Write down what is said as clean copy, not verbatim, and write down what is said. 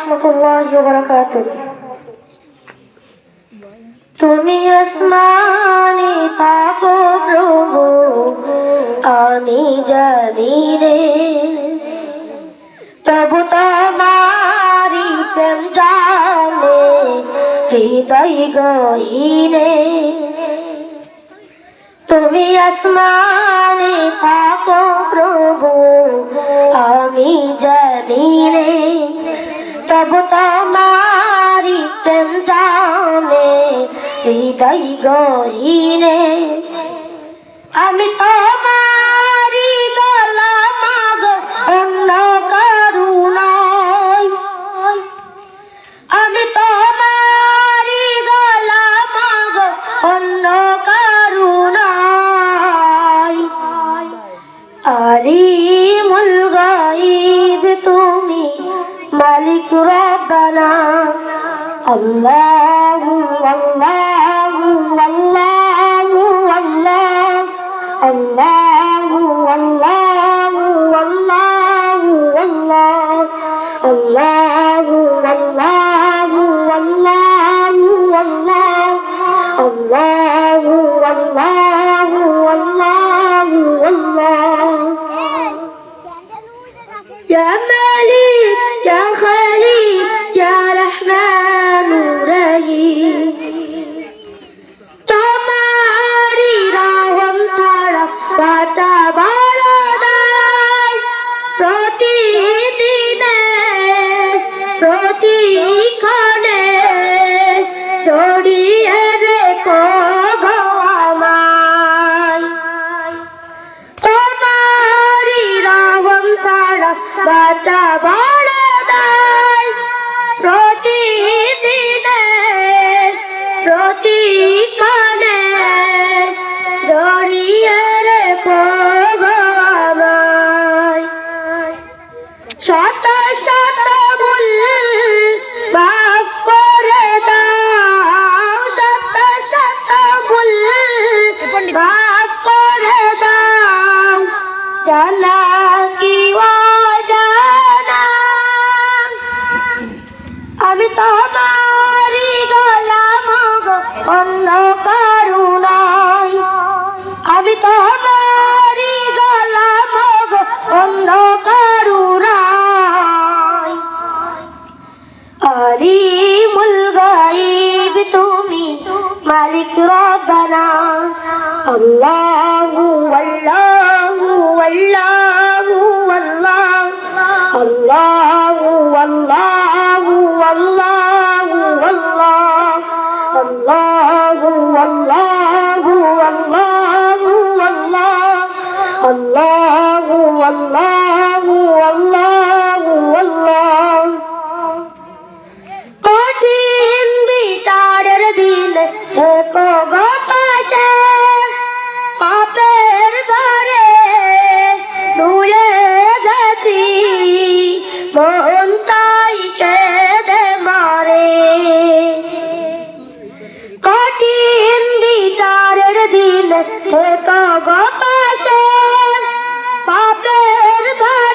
রাহমাতুল্লাহি ওয়া বারাকাতুহু। তুমি আসমানে থাকো প্রভু, আমি জমিনে, তবু তোমারি প্রেম জানে হৃদয় গহীনে। তুমি আসমানে থাকো প্রভু, আমি জমিনে, তবু তোমারি প্রেম জানে হৃদয় গহীনে। আমি তোমারি গোলাম গো, অন্য কারো নয়। আমি তোমারি গোলাম গো, অন্য কারো নয়। আলিমুল গায়ব তুমি, মালিক রব্বানা। আল্লাহু আল্লাহু আল্লাহু আল্লাহ, আল্লাহু আল্লাহু আল্লাহু আল্লাহ, আল্লাহু আল্লাহু আল্লাহু আল্লাহ, আল্লাহু আল্লাহু আল্লাহু আল্লাহ। ইয়া মালিক ইয়া খালিক ইয়া রহমান রহিম, তোমারি রহম ছাড়া বাঁচা বড় দায়। প্রতিদিনে প্রতিক্ষণে জড়িয়ে রেখো গো আমায়। তোমারি রহম ছাড়া বাঁচা বড় দায়। প্রতিদিনে প্রতিক্ষণে জড়িয়ে রেখো গো আমায়। শত শত ভুল মাফ করে দাও, শত শত ভুল মাফ করে দাও, জানা কি অজানা। আমি তোমারি গোলাম গো, অন্য কারো নয়। আমি তোমারি গোলাম গো, অন্য কারো নয়। আলিমুল গায়ব তুমি, মালিক রব্বানা। আল্লাহু আল্লাহু আল্লাহু আল্লাহ, আল্লাহু আল্লাহু আল্লাহু আল্লাহ, আল্লাহু আল্লাহু আল্লাহু আল্লাহ, আল্লাহু আল্লাহু আল্লাহু আল্লাহ। কঠিন বিচারের দিন থেকো গো পাশে, পাপের ঘরে ডুবে গেছি, মন তাই কেঁদে মরে। কঠিন বিচারের দিন থেকো গো পাশে, পাপের ঘরে